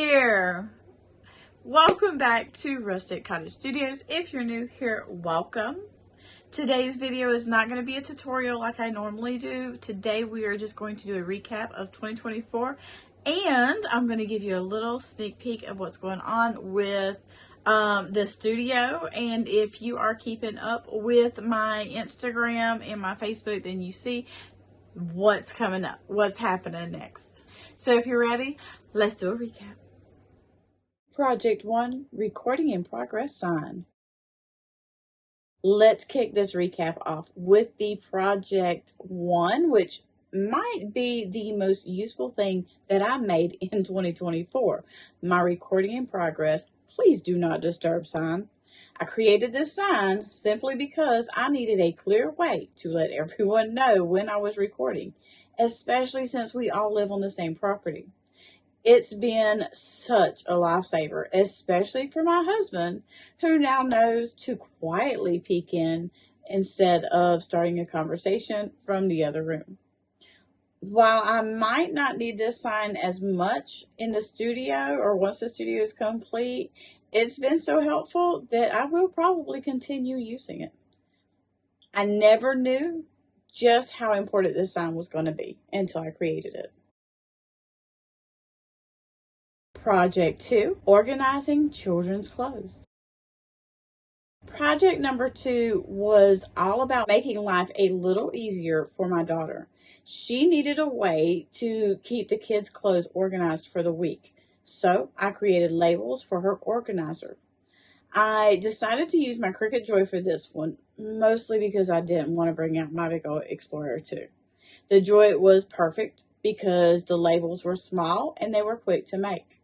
there. Welcome back to Rustic Cottage Studios. If you're new here, welcome. Today's video is not going to be a tutorial like I normally do. Today we are just going to do a recap of 2024, and I'm going to give you a little sneak peek of what's going on with the studio. And if you are keeping up with my Instagram and my Facebook, then you see what's coming up, what's happening next. So if you're ready, let's do a recap. Project 1, recording in progress sign. Let's kick this recap off with the Project 1, which might be the most useful thing that I made in 2024. My recording in progress, please do not disturb sign. I created this sign simply because I needed a clear way to let everyone know when I was recording, especially since we all live on the same property. It's been such a lifesaver, especially for my husband, who now knows to quietly peek in instead of starting a conversation from the other room. While I might not need this sign as much in the studio or once the studio is complete, it's been so helpful that I will probably continue using it. I never knew just how important this sign was going to be until I created it. Project 2, organizing children's clothes. Project number 2 was all about making life a little easier for my daughter. She needed a way to keep the kids' clothes organized for the week, so I created labels for her organizer. I decided to use my Cricut Joy for this one, mostly because I didn't want to bring out my big old Explorer 2. The Joy was perfect because the labels were small and they were quick to make.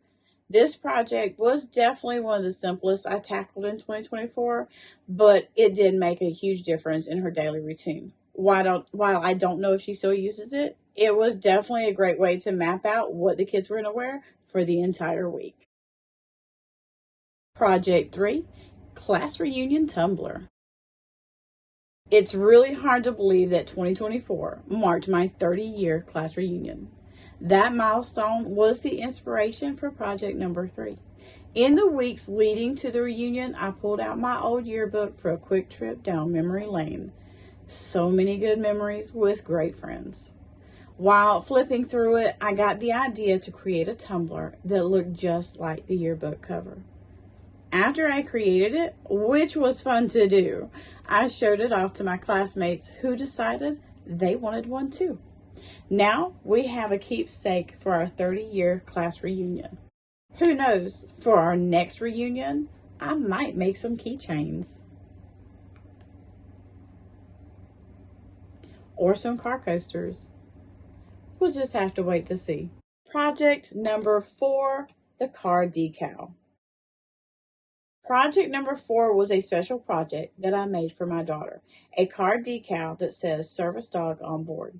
This project was definitely one of the simplest I tackled in 2024, but it did make a huge difference in her daily routine. While I don't know if she still uses it, it was definitely a great way to map out what the kids were going to wear for the entire week. Project 3, class reunion tumbler. It's really hard to believe that 2024 marked my 30-year class reunion. That milestone was the inspiration for project number 3. In the weeks leading to the reunion, I pulled out my old yearbook for a quick trip down memory lane. So many good memories with great friends. While flipping through it, I got the idea to create a tumbler that looked just like the yearbook cover. After I created it, which was fun to do, I showed it off to my classmates who decided they wanted one too. Now we have a keepsake for our 30-year class reunion. Who knows, for our next reunion, I might make some keychains. Or some car coasters. We'll just have to wait to see. Project number 4, the car decal. Project number 4 was a special project that I made for my daughter. A car decal that says service dog on board.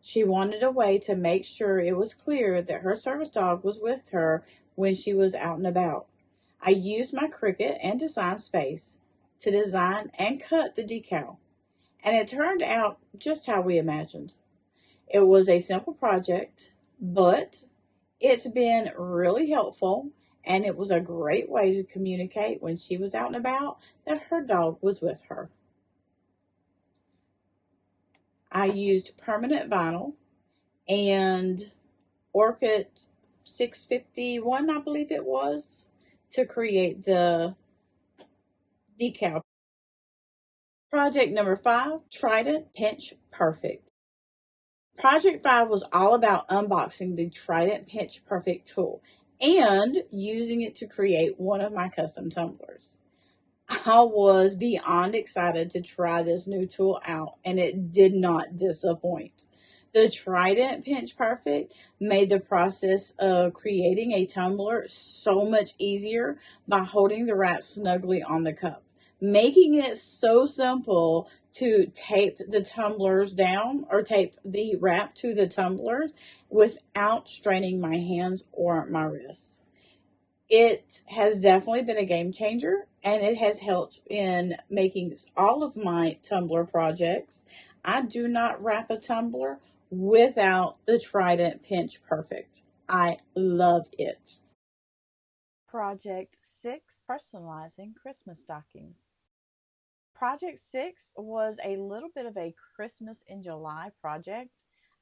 She wanted a way to make sure it was clear that her service dog was with her when she was out and about. I used my Cricut and Design Space to design and cut the decal, and it turned out just how we imagined. It was a simple project, but it's been really helpful, and it was a great way to communicate when she was out and about that her dog was with her. I used permanent vinyl and Orchid 651, I believe it was, to create the decal. Project number 5, Trident Pinch Perfect. Project 5 was all about unboxing the Trident Pinch Perfect tool and using it to create one of my custom tumblers. I was beyond excited to try this new tool out, and it did not disappoint. The Trident Pinch Perfect made the process of creating a tumbler so much easier by holding the wrap snugly on the cup, making it so simple to tape the tumblers down or tape the wrap to the tumblers without straining my hands or my wrists. It has definitely been a game changer, and it has helped in making all of my tumbler projects. I do not wrap a tumbler without the Trident Pinch Perfect. I love it. Project 6, Personalizing Christmas Stockings. Project 6 was a little bit of a Christmas in July project.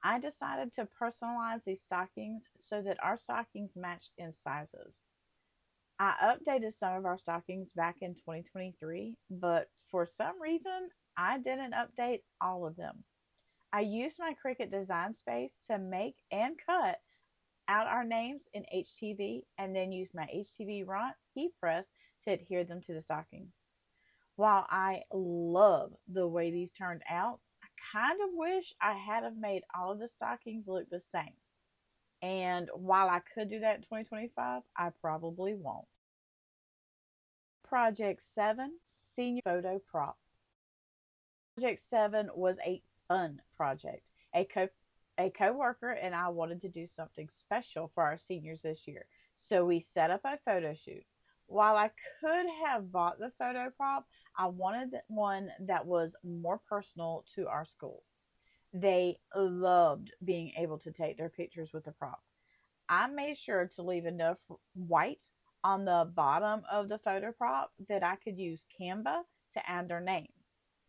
I decided to personalize these stockings so that our stockings matched in sizes. I updated some of our stockings back in 2023, but for some reason, I didn't update all of them. I used my Cricut design space to make and cut out our names in HTV and then used my HTV heat press to adhere them to the stockings. While I love the way these turned out, I kind of wish I had have made all of the stockings look the same. And while I could do that in 2025, I probably won't. Project 7, Senior Photo Prop. Project 7 was a fun project. A co-worker and I wanted to do something special for our seniors this year. So we set up a photo shoot. While I could have bought the photo prop, I wanted one that was more personal to our school. They loved being able to take their pictures with the prop. I made sure to leave enough white on the bottom of the photo prop that I could use Canva to add their names.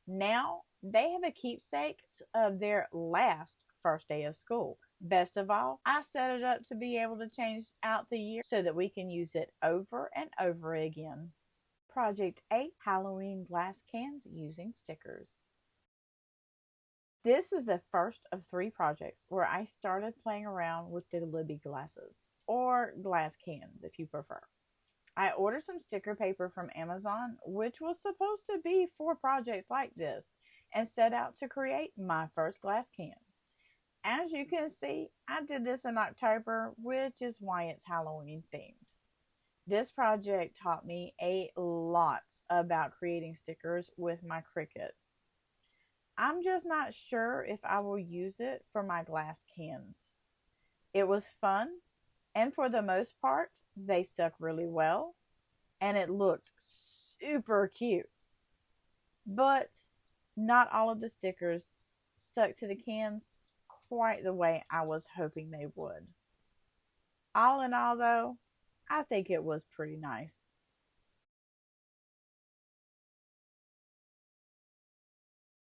Now they have a keepsake of their last first day of school. Best of all, I set it up to be able to change out the year so that we can use it over and over again. Project 8, Halloween glass cans using stickers. This is the first of 3 projects where I started playing around with the Libby glasses, or glass cans if you prefer. I ordered some sticker paper from Amazon, which was supposed to be for projects like this, and set out to create my first glass can. As you can see, I did this in October, which is why it's Halloween themed. This project taught me a lot about creating stickers with my Cricut. I'm just not sure if I will use it for my glass cans. It was fun, and for the most part, they stuck really well, and it looked super cute. But not all of the stickers stuck to the cans quite the way I was hoping they would. All in all, though, I think it was pretty nice.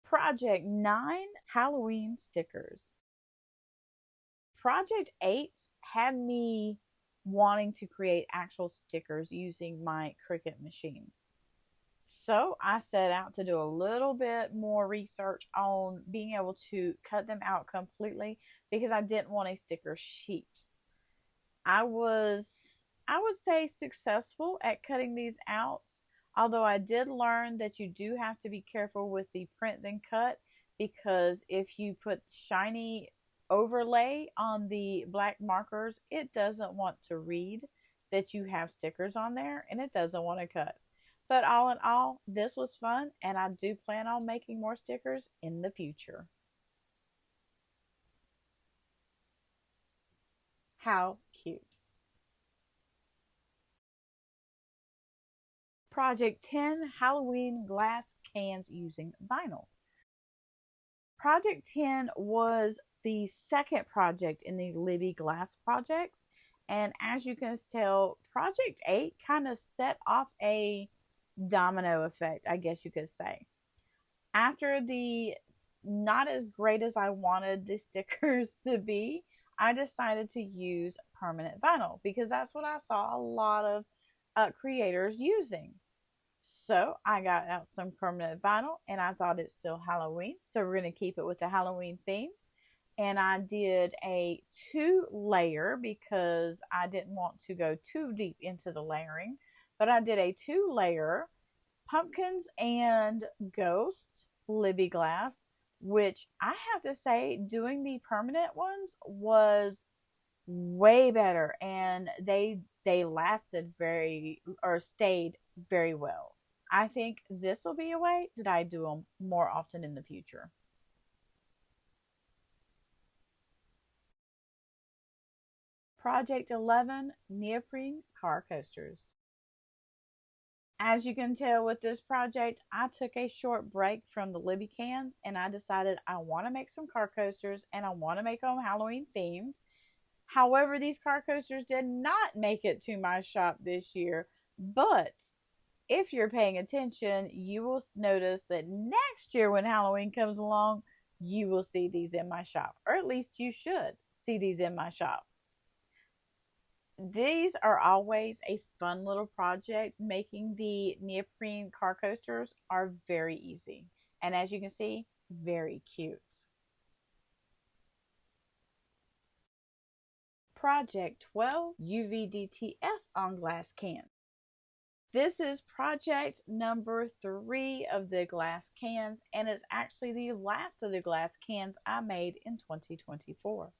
Project 9, Halloween stickers. Project 8 had me wanting to create actual stickers using my Cricut machine. So I set out to do a little bit more research on being able to cut them out completely because I didn't want a sticker sheet. I would say, successful at cutting these out, although I did learn that you do have to be careful with the print then cut, because if you put shiny overlay on the black markers, it doesn't want to read that you have stickers on there, and it doesn't want to cut. But all in all, this was fun, and I do plan on making more stickers in the future. How cute. Project 10, Halloween glass cans using vinyl. Project 10 was the second project in the Libby glass projects. And as you can tell, Project 8 kind of set off a domino effect, I guess you could say. After the not as great as I wanted the stickers to be, I decided to use permanent vinyl because that's what I saw a lot of creators using. So I got out some permanent vinyl and I thought it's still Halloween. So we're going to keep it with the Halloween theme. And I did a 2-layer because I didn't want to go too deep into the layering. But I did a 2-layer pumpkins and ghosts Libby glass, which I have to say, doing the permanent ones was way better, and they lasted stayed very well. I think this will be a way that I do them more often in the future. Project 11, neoprene car coasters. As you can tell with this project, I took a short break from the Libby cans and I decided I want to make some car coasters and I want to make them Halloween themed. However, these car coasters did not make it to my shop this year, but if you're paying attention, you will notice that next year when Halloween comes along, you will see these in my shop, or at least you should see these in my shop. These are always a fun little project. Making the neoprene car coasters are very easy, and as you can see, very cute. Project 12 UVDTF on glass cans. This is project number 3 of the glass cans, and it's actually the last of the glass cans I made in 2024.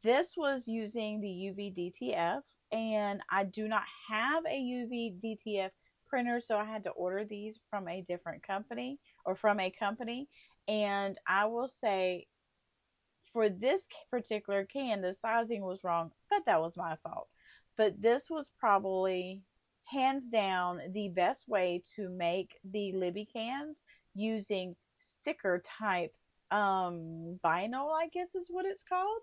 This was using the UVDTF, and I do not have a UVDTF printer, so I had to order these from a different company, or from a company. And I will say, for this particular can, the sizing was wrong, but that was my fault. But this was probably hands down the best way to make the Libby cans using sticker type vinyl, I guess is what it's called.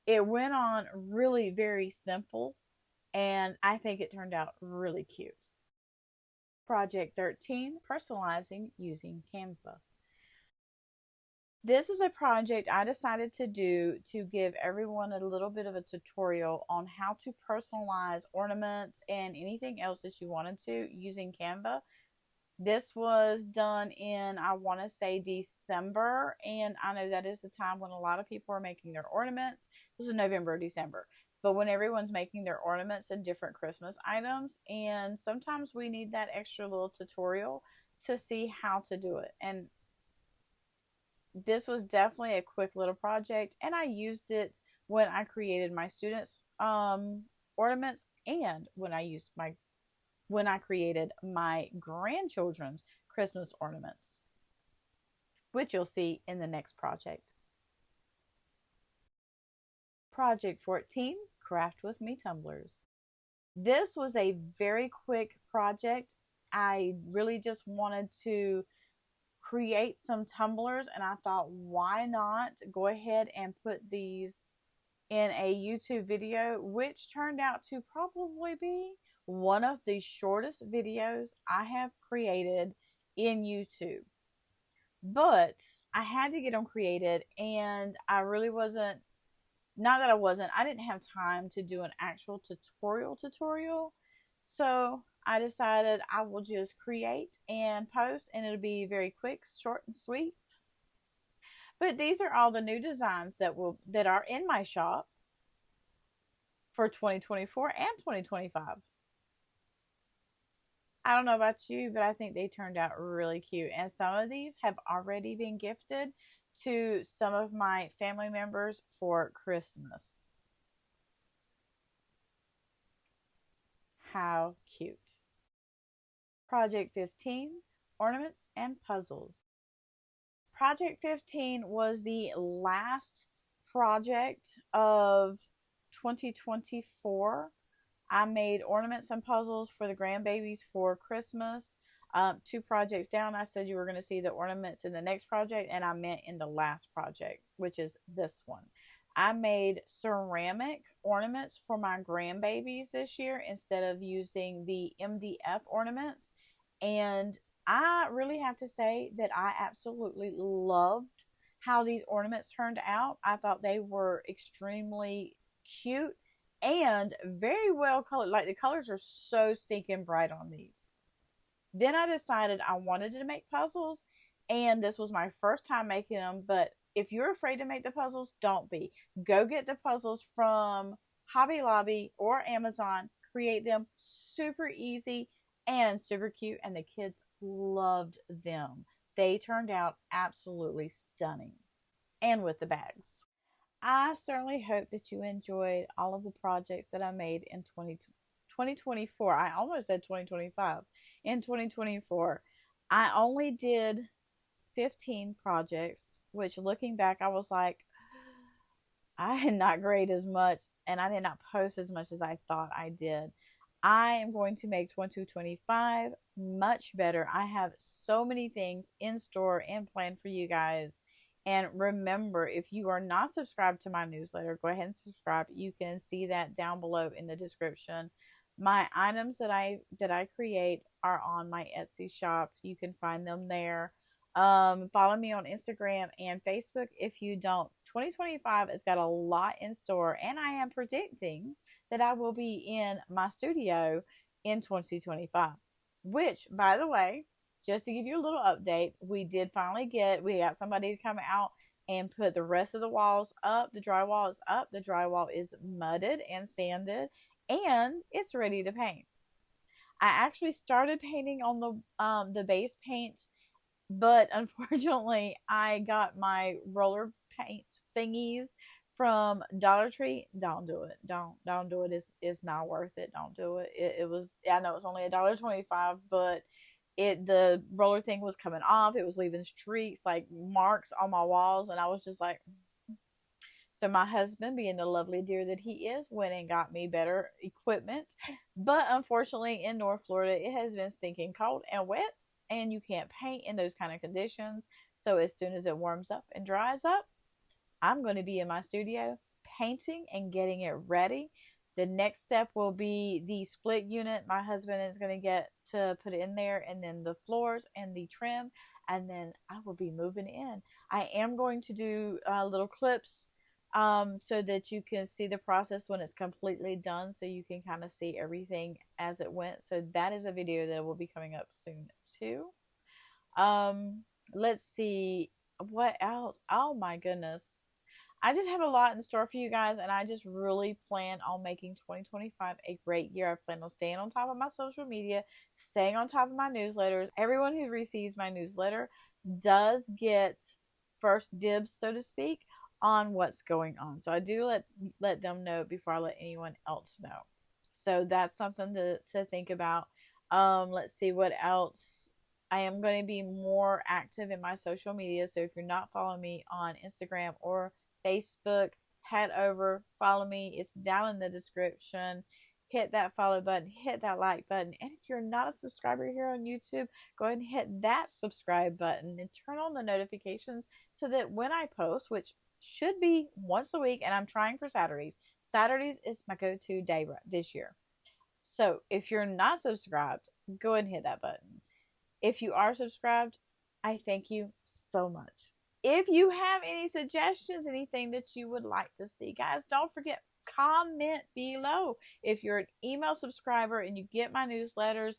It went on really very simple, and I think it turned out really cute. Project 13, personalizing using Canva. This is a project I decided to do to give everyone a little bit of a tutorial on how to personalize ornaments and anything else that you wanted to using Canva. This was done in, I want to say, December, and I know that is the time when a lot of people are making their ornaments. This is November, December, but when everyone's making their ornaments and different Christmas items, and sometimes we need that extra little tutorial to see how to do it. And this was definitely a quick little project, and I used it when I created my students' ornaments, and when I created my grandchildren's Christmas ornaments, which you'll see in the next project. Project 14, Craft With Me tumblers. This was a very quick project. I really just wanted to create some tumblers, and I thought, why not go ahead and put these in a YouTube video, which turned out to probably be one of the shortest videos I have created in YouTube. But I had to get them created, and I really wasn't, not that I didn't have time to do an actual tutorial. So I decided I will just create and post, and it'll be very quick, short, and sweet. But these are all the new designs that are in my shop for 2024 and 2025. I don't know about you, but I think they turned out really cute. And some of these have already been gifted to some of my family members for Christmas. How cute. Project 15, ornaments and puzzles. Project 15 was the last project of 2024. I made ornaments and puzzles for the grandbabies for Christmas. 2 projects down, I said you were going to see the ornaments in the next project, and I meant in the last project, which is this one. I made ceramic ornaments for my grandbabies this year instead of using the MDF ornaments. And I really have to say that I absolutely loved how these ornaments turned out. I thought they were extremely cute and very well colored. Like, the colors are so stinking bright on these. Then I decided I wanted to make puzzles, and this was my first time making them. But if you're afraid to make the puzzles, don't be. Go get the puzzles from Hobby Lobby or Amazon. Create them. Super easy and super cute, and the kids loved them. They turned out absolutely stunning. And with the bags. I certainly hope that you enjoyed all of the projects that I made in 2024. I almost said 2025. In 2024, I only did 15 projects, which, looking back, I was like, I did not grade as much, and I did not post as much as I thought I did. I am going to make 2025 much better. I have so many things in store and planned for you guys, And remember, if you are not subscribed to my newsletter, go ahead and subscribe. You can see that down below in the description. My items that I create are on my Etsy shop. You can find them there. Follow me on Instagram and Facebook if you don't. 2025 has got a lot in store, and I am predicting that I will be in my studio in 2025. Which, by the way, just to give you a little update, we got somebody to come out and put the rest of the walls up. The drywall is up. The drywall is mudded and sanded, and it's ready to paint. I actually started painting on the base paint, but unfortunately, I got my roller paint thingies from Dollar Tree. Don't do it. Don't do it. It's not worth it. Don't do it. It was, I know it's only $1.25, but the roller thing was coming off. It was leaving streaks, like marks on my walls, and I was just like, so my husband, being the lovely dear that he is, went and got me better equipment. But unfortunately, in North Florida, it has been stinking cold and wet, and you can't paint in those kind of conditions. So as soon as it warms up and dries up, I'm going to be in my studio painting and getting it ready. The next step will be the split unit. My husband is going to get to put it in there, and then the floors and the trim, and then I will be moving in. I am going to do little clips so that you can see the process when it's completely done, so you can kind of see everything as it went. So that is a video that will be coming up soon too. Let's see what else. Oh my goodness. I just have a lot in store for you guys, and I just really plan on making 2025 a great year. I plan on staying on top of my social media, staying on top of my newsletters. Everyone who receives my newsletter does get first dibs, so to speak, on what's going on. So I do let them know before I let anyone else know. So that's something to think about. Let's see what else. I am going to be more active in my social media. So if you're not following me on Instagram or Facebook, head over, follow me. It's down in the description. Hit that follow button, hit that like button. And if you're not a subscriber here on YouTube, go ahead and hit that subscribe button and turn on the notifications so that when I post, which should be once a week, and I'm trying for Saturdays. Saturdays is my go-to day this year. So if you're not subscribed, go ahead and hit that button. If you are subscribed, I thank you so much. If you have any suggestions, anything that you would like to see, guys, don't forget, comment below. If you're an email subscriber and you get my newsletters,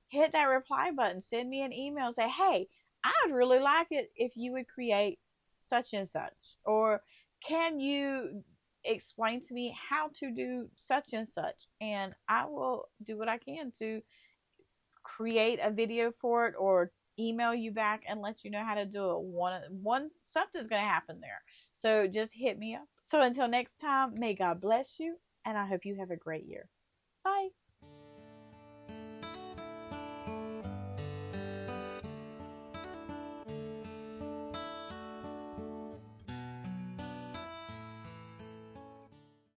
hit that reply button. Send me an email. Say, hey, I'd really like it if you would create such and such. Or can you explain to me how to do such and such? And I will do what I can to create a video for it, or email you back and let you know how to do it. One something's going to happen there. So just hit me up. So until next time, may God bless you, and I hope you have a great year. Bye.